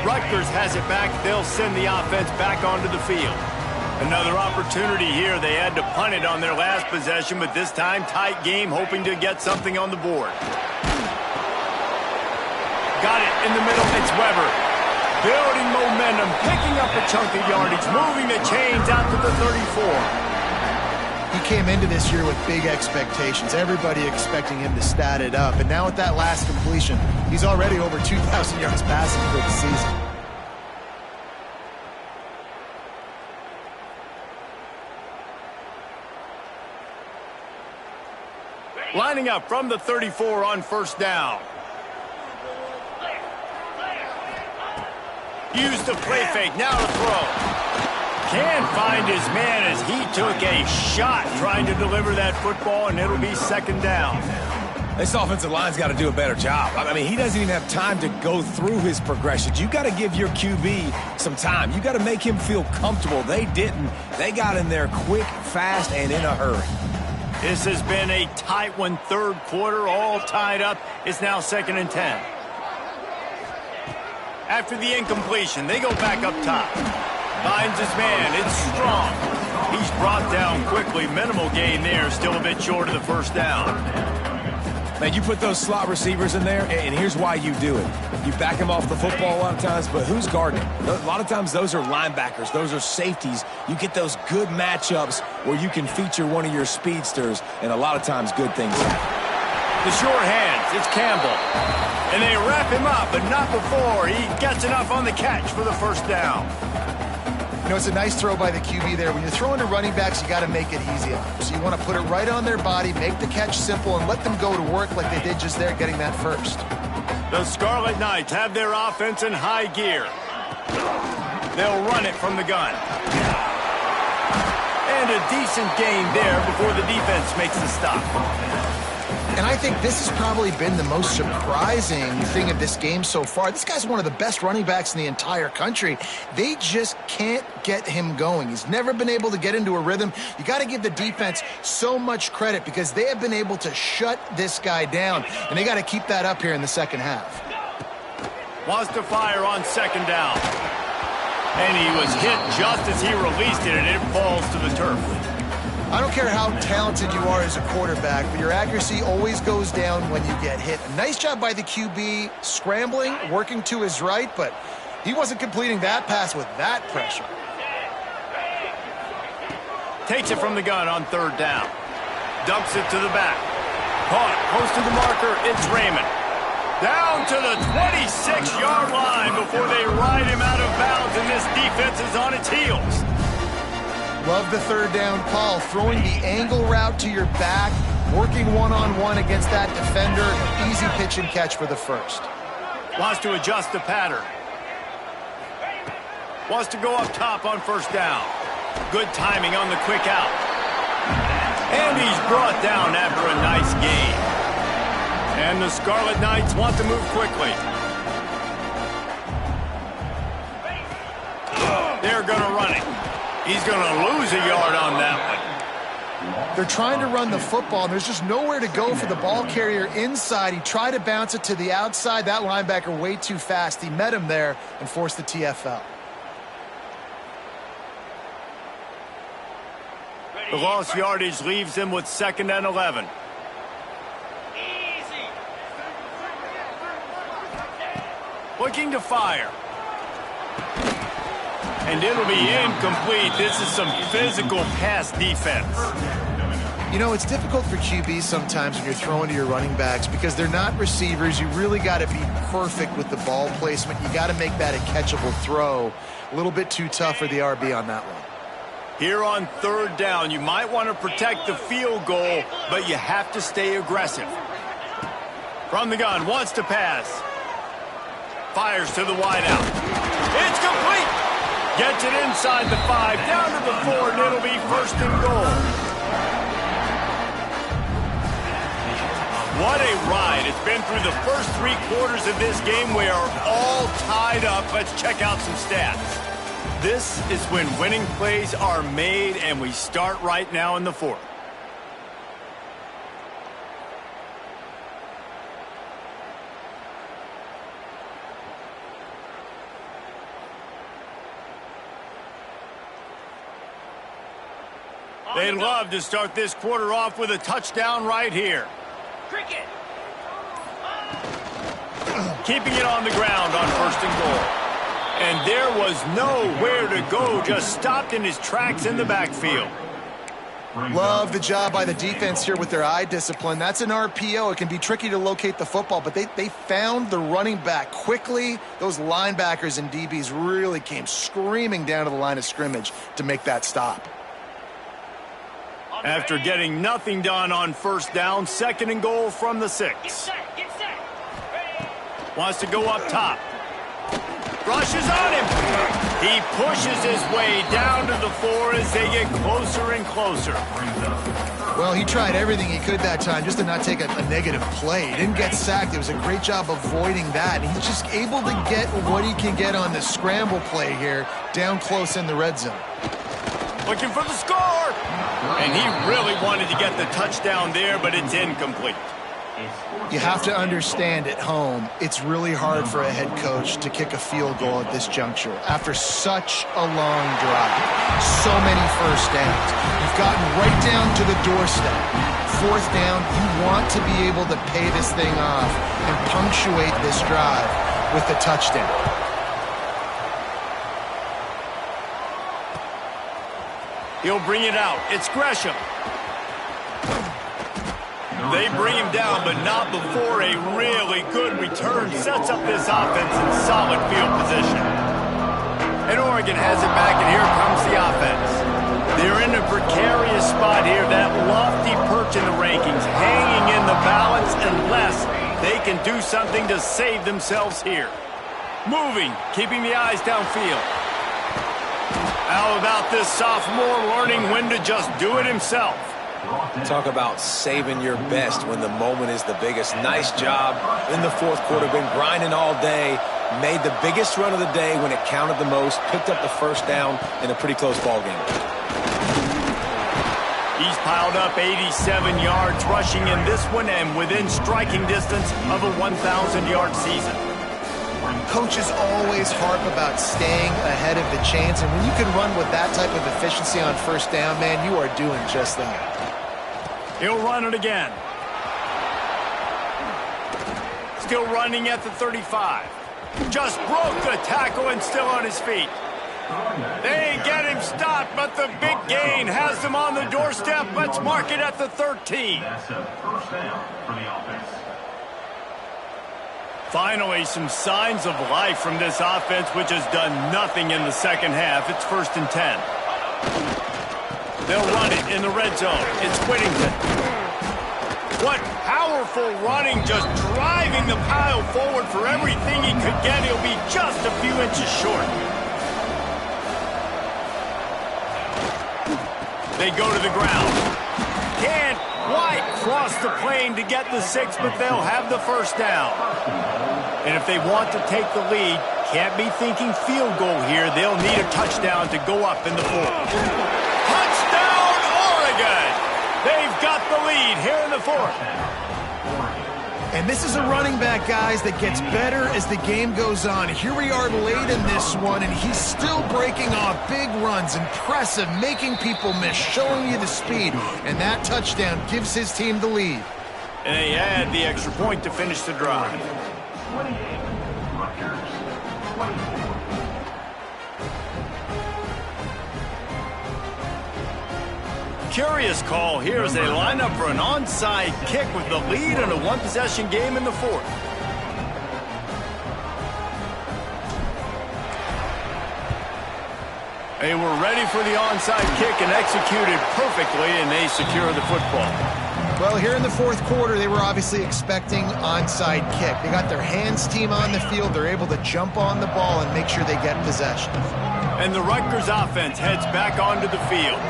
Rutgers has it back. They'll send the offense back onto the field. Another opportunity here. They had to punt it on their last possession, but this time tight game, hoping to get something on the board. Got it in the middle. It's Weber. Building momentum, picking up a chunk of yardage, moving the chains out to the 34. He came into this year with big expectations. Everybody expecting him to stat it up. And now with that last completion, he's already over 2,000 yards passing for the season. Lining up from the 34 on first down. Used the play fake, now to throw. Can't find his man as he took a shot trying to deliver that football, and it'll be second down. This offensive line's got to do a better job. I mean, he doesn't even have time to go through his progressions. You got to give your QB some time. You got to make him feel comfortable. They didn't. They got in there quick, fast, and in a hurry. This has been a tight one, third quarter, all tied up. It's now 2nd and 10. After the incompletion, they go back up top. Finds his man. It's Strong. He's brought down quickly. Minimal gain there. Still a bit short of the first down. Man, you put those slot receivers in there, and here's why you do it. You back him off the football a lot of times, but who's guarding him? A lot of times those are linebackers. Those are safeties. You get those good matchups where you can feature one of your speedsters, and a lot of times good things happen. The short hands. It's Campbell. And they wrap him up, but not before he gets enough on the catch for the first down. You know, it's a nice throw by the QB there. When you're throwing to running backs, you got to make it easy on them. So you want to put it right on their body, make the catch simple, and let them go to work like they did just there, getting that first. The Scarlet Knights have their offense in high gear. They'll run it from the gun. And a decent gain there before the defense makes the stop. And I think this has probably been the most surprising thing of this game so far. This guy's one of the best running backs in the entire country. They just can't get him going. He's never been able to get into a rhythm. You got to give the defense so much credit because they have been able to shut this guy down, and they got to keep that up here in the second half. Wants to fire on second down. And he was hit just as he released it, and it falls to the turf. I don't care how talented you are as a quarterback, but your accuracy always goes down when you get hit. A nice job by the QB scrambling, working to his right, but he wasn't completing that pass with that pressure. Takes it from the gun on third down. Dumps it to the back. Caught, close to the marker, it's Raymond. Down to the 26-yard line before they ride him out of bounds, and this defense is on its heels. Love the third down call, throwing the angle route to your back, working one-on-one against that defender. Easy pitch and catch for the first. Wants to adjust the pattern. Wants to go up top on first down. Good timing on the quick out. And he's brought down after a nice gain. And the Scarlet Knights want to move quickly. They're going to run it. He's going to lose a yard on that one. They're trying to run the football, and there's just nowhere to go for the ball carrier inside. He tried to bounce it to the outside. That linebacker way too fast. He met him there and forced the TFL. The lost yardage leaves him with 2nd and 11. Looking to fire. And it'll be incomplete. This is some physical pass defense. You know, it's difficult for QBs sometimes when you're throwing to your running backs because they're not receivers. You really got to be perfect with the ball placement. You got to make that a catchable throw. A little bit too tough for the RB on that one. Here on third down, you might want to protect the field goal, but you have to stay aggressive. From the gun, wants to pass. Fires to the wideout. It's complete. Gets it inside the 5, down to the 4, and it'll be 1st and goal. What a ride. It's been through the first 3 quarters of this game. We are all tied up. Let's check out some stats. This is when winning plays are made, and we start right now in the 4th. They'd love to start this quarter off with a touchdown right here. Cricket. Keeping it on the ground on 1st and goal. And there was nowhere to go, just stopped in his tracks in the backfield. Love the job by the defense here with their eye discipline. That's an RPO. It can be tricky to locate the football, but they found the running back quickly. Those linebackers and DBs really came screaming down to the line of scrimmage to make that stop. After getting nothing done on 1st down, 2nd and goal from the 6. Get set. Wants to go up top. Rushes on him. He pushes his way down to the 4 as they get closer and closer. Well, he tried everything he could that time just to not take a negative play. He didn't get sacked. It was a great job avoiding that. He's just able to get what he can get on the scramble play here, down close in the red zone. Looking for the score. And he really wanted to get the touchdown there, but it's incomplete. You have to understand at home, it's really hard for a head coach to kick a field goal at this juncture after such a long drive. So many 1st downs. You've gotten right down to the doorstep. 4th down, you want to be able to pay this thing off and punctuate this drive with a touchdown. He'll bring it out. It's Gresham. They bring him down, but not before a really good return sets up this offense in solid field position. And Oregon has it back, and here comes the offense. They're in a precarious spot here, that lofty perch in the rankings, hanging in the balance unless they can do something to save themselves here. Moving, keeping the eyes downfield. How about this sophomore learning when to just do it himself? Talk about saving your best when the moment is the biggest. Nice job in the 4th quarter. Been grinding all day. Made the biggest run of the day when it counted the most. Picked up the 1st down in a pretty close ball game. He's piled up 87 yards rushing in this one and within striking distance of a 1,000-yard season. Coaches always harp about staying ahead of the chains, and when you can run with that type of efficiency on 1st down, man, you are doing just that. He'll run it again. Still running at the 35. Just broke the tackle and still on his feet. They get him stopped, but the big gain has them on the doorstep. Let's mark it at the 13. That's a 1st down for the offense. Finally, some signs of life from this offense, which has done nothing in the 2nd half. It's 1st and 10. They'll run it in the red zone. It's Whittington. What powerful running, just driving the pile forward for everything he could get. He'll be just a few inches short. They go to the ground. Can't quite cross the plane to get the 6, but they'll have the 1st down. And if they want to take the lead, can't be thinking field goal here. They'll need a touchdown to go up in the 4th. Touchdown, Oregon! They've got the lead here in the 4th. And this is a running back, guys, that gets better as the game goes on. Here we are late in this one, and he's still breaking off big runs. Impressive, making people miss, showing you the speed. And that touchdown gives his team the lead. And they add the extra point to finish the drive. 28, Rutgers, 24. Curious call here as they line up for an onside kick with the lead in a one-possession game in the 4th. They were ready for the onside kick and executed perfectly, and they secure the football. Well, here in the 4th quarter, they were obviously expecting onside kick. They got their hands team on the field. They're able to jump on the ball and make sure they get possession. And the Rutgers offense heads back onto the field.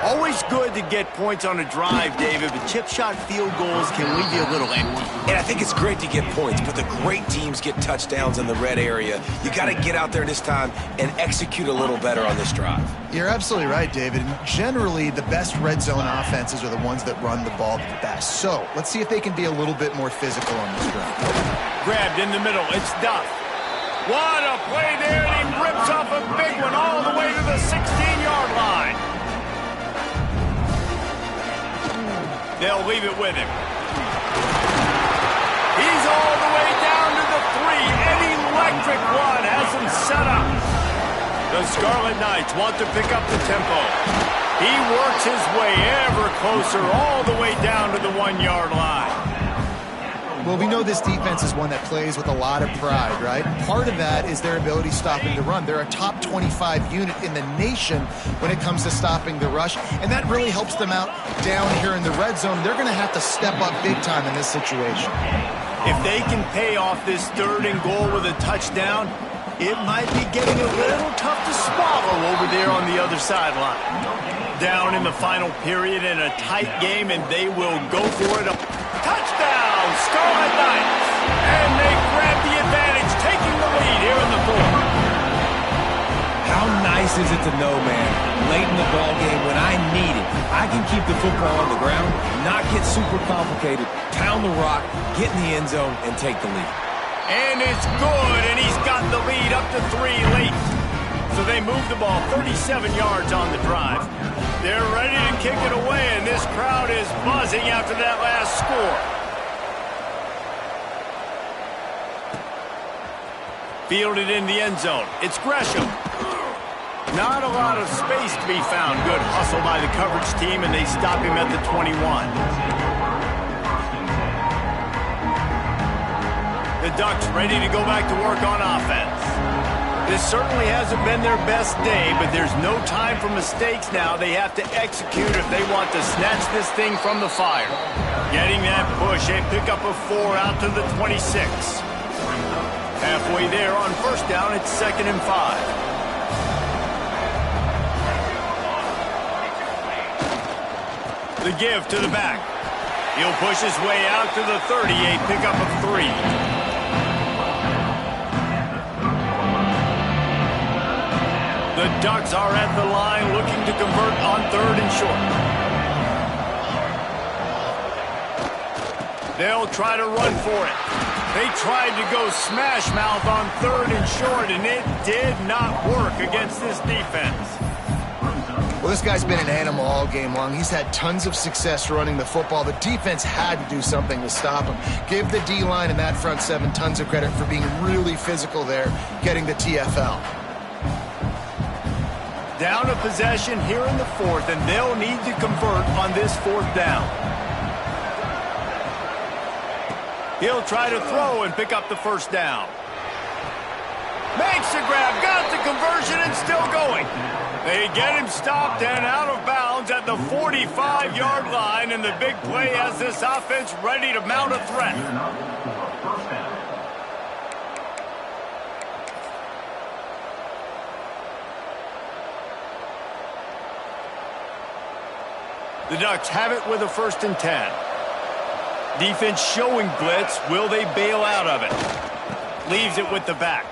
Always good to get points on a drive, David, but chip shot field goals can leave you a little empty. And I think it's great to get points, but the great teams get touchdowns in the red area. You got to get out there this time and execute a little better on this drive. You're absolutely right, David. And generally, the best red zone offenses are the ones that run the ball the best. So let's see if they can be a little bit more physical on this drive. Grabbed in the middle. It's Duff. What a play there, and he rips off a big one all the way to the 16-yard line. They'll leave it with him. He's all the way down to the 3. An electric one has him set up. The Scarlet Knights want to pick up the tempo. He works his way ever closer all the way down to the 1-yard line. Well, we know this defense is one that plays with a lot of pride, right? Part of that is their ability stopping the run. They're a top 25 unit in the nation when it comes to stopping the rush, and that really helps them out down here in the red zone. They're going to have to step up big time in this situation. If they can pay off this 3rd and goal with a touchdown, it might be getting a little tough to swallow over there on the other sideline. Down in the final period in a tight game, and they will go for it. Touchdown, Scarlet Knights! And they grab the advantage, taking the lead here in the 4th. How nice is it to know, man, late in the ball game when I need it, I can keep the football on the ground, not get super complicated, pound the rock, get in the end zone, and take the lead. And it's good, and he's got the lead up to 3 late. So they move the ball 37 yards on the drive. They're ready to kick it away, and this crowd is buzzing after that last score. Fielded in the end zone. It's Gresham. Not a lot of space to be found. Good hustle by the coverage team, and they stop him at the 21. The Ducks ready to go back to work on offense. This certainly hasn't been their best day, but there's no time for mistakes now. They have to execute if they want to snatch this thing from the fire. Getting that push, they pick up a 4 out to the 26. Halfway there on 1st down, it's 2nd and 5. The give to the back. He'll push his way out to the 38, pick up a 3. The Ducks are at the line looking to convert on 3rd and short. They'll try to run for it. They tried to go smash mouth on 3rd and short, and it did not work against this defense. Well, this guy's been an animal all game long. He's had tons of success running the football. The defense had to do something to stop him. Give the D-line and that front 7 tons of credit for being really physical there, getting the TFL. Down a possession here in the 4th, and they'll need to convert on this 4th down. He'll try to throw and pick up the 1st down. Makes the grab, got the conversion, and still going. They get him stopped and out of bounds at the 45-yard line, and the big play has this offense ready to mount a threat. The Ducks have it with a 1st and 10. Defense showing blitz. Will they bail out of it? Leaves it with the back.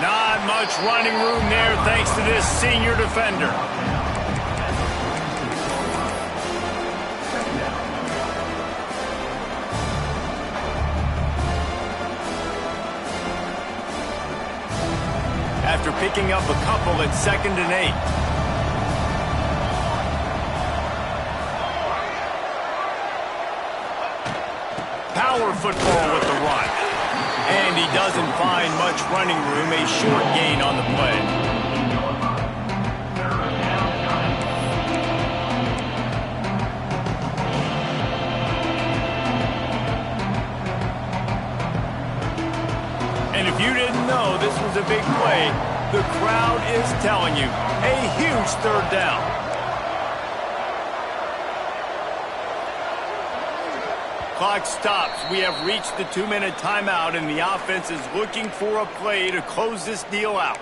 Not much running room there thanks to this senior defender. After picking up a couple at 2nd and 8. Power football with the run. And he doesn't find much running room, a short gain on the play. And if you didn't know this was a big play, the crowd is telling you, a huge 3rd down. Clock stops. We have reached the 2-minute timeout, and the offense is looking for a play to close this deal out.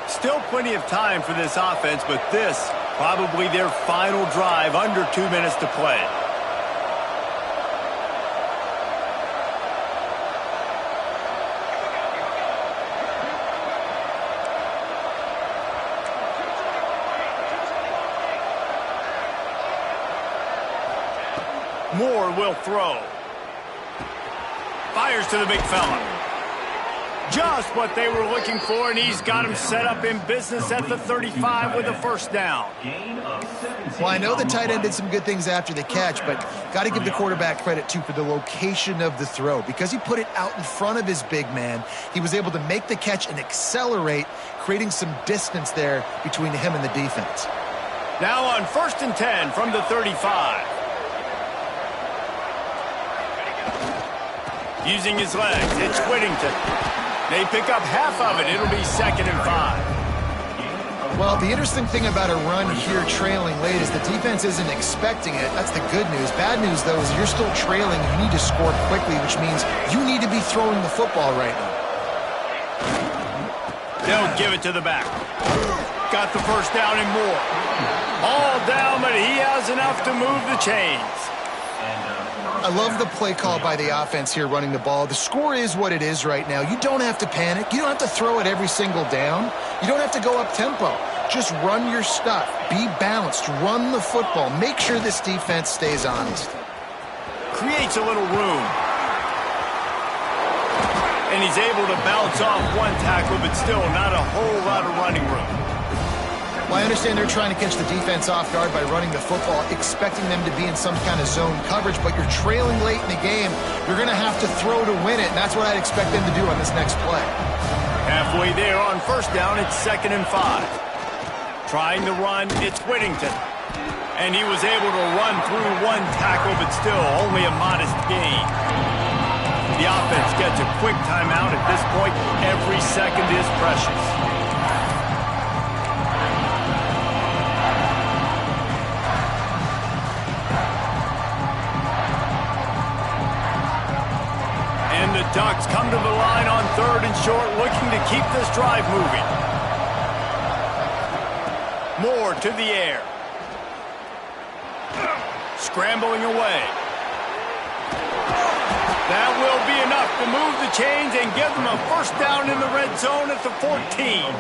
Still plenty of time for this offense, but this probably their final drive, under 2 minutes to play. Moore will throw. Fires to the big fella. Just what they were looking for, and he's got him set up in business at the 35 with a first down. Well, I know the tight end did some good things after the catch, but got to give the quarterback credit, too, for the location of the throw. Because he put it out in front of his big man, he was able to make the catch and accelerate, creating some distance there between him and the defense. Now on 1st and 10 from the 35. Using his legs, it's Whittington. They pick up half of it. It'll be 2nd and 5. Well, the interesting thing about a run here trailing late is the defense isn't expecting it. That's the good news. Bad news, though, is you're still trailing. You need to score quickly, which means you need to be throwing the football right now. They'll give it to the back. Got the first down and more. All down, but he has enough to move the chains. I love the play call by the offense here running the ball. The score is what it is right now. You don't have to panic. You don't have to throw it every single down. You don't have to go up tempo. Just run your stuff. Be balanced. Run the football. Make sure this defense stays honest. Creates a little room. And he's able to bounce off one tackle, but still not a whole lot of running room. Well, I understand they're trying to catch the defense off guard by running the football, expecting them to be in some kind of zone coverage, but you're trailing late in the game. You're going to have to throw to win it, and that's what I'd expect them to do on this next play. Halfway there on 1st down, it's 2nd and 5. Trying to run, it's Whittington. And he was able to run through one tackle, but still only a modest gain. The offense gets a quick timeout. At this point, every second is precious. And the Ducks come to the line on 3rd and short, looking to keep this drive moving. Moore to the air. Scrambling away. That will be enough to move the chains and give them a first down in the red zone at the 14.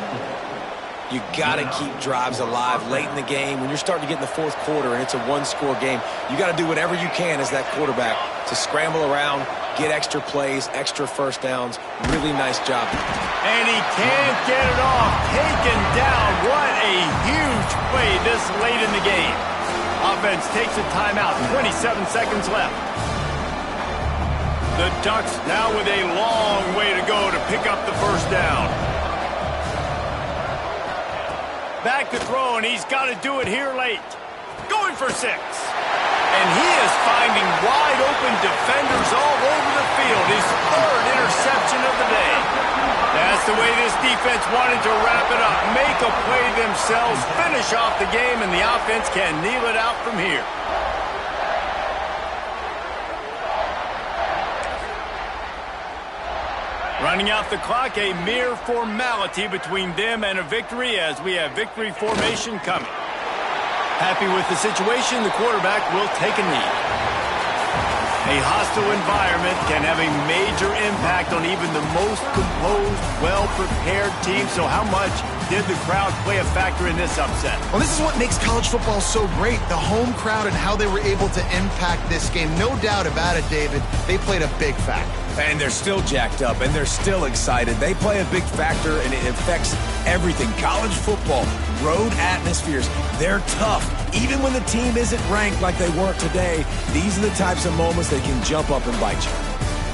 You got to keep drives alive late in the game. When you're starting to get in the 4th quarter and it's a one-score game, you got to do whatever you can as that quarterback to scramble around, get extra plays, extra first downs. Really nice job. And he can't get it off. Taken down. What a huge play this late in the game. Offense takes a timeout. 27 seconds left. The Ducks now with a long way to go to pick up the first down. Back to throw, and he's got to do it here late. Going for 6. And he is finding wide open defenders all over the field. His 3rd interception of the day. That's the way this defense wanted to wrap it up. Make a play themselves, finish off the game, and the offense can kneel it out from here. Running out the clock, a mere formality between them and a victory as we have victory formation coming. Happy with the situation, the quarterback will take a knee. A hostile environment can have a major impact on even the most composed, well-prepared team. So how much did the crowd play a factor in this upset? Well, this is what makes college football so great, the home crowd and how they were able to impact this game. No doubt about it, David. They played a big factor. And they're still jacked up, and they're still excited. They play a big factor, and it affects everything. College football, road atmospheres, they're tough. Even when the team isn't ranked like they weren't today, these are the types of moments that can jump up and bite you.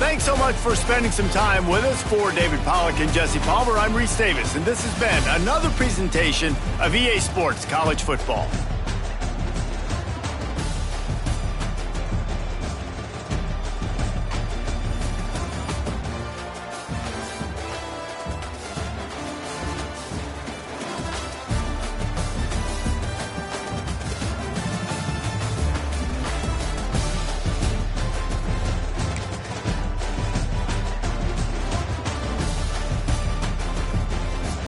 Thanks so much for spending some time with us. For David Pollack and Jesse Palmer, I'm Reese Davis, and this has been another presentation of EA Sports College Football.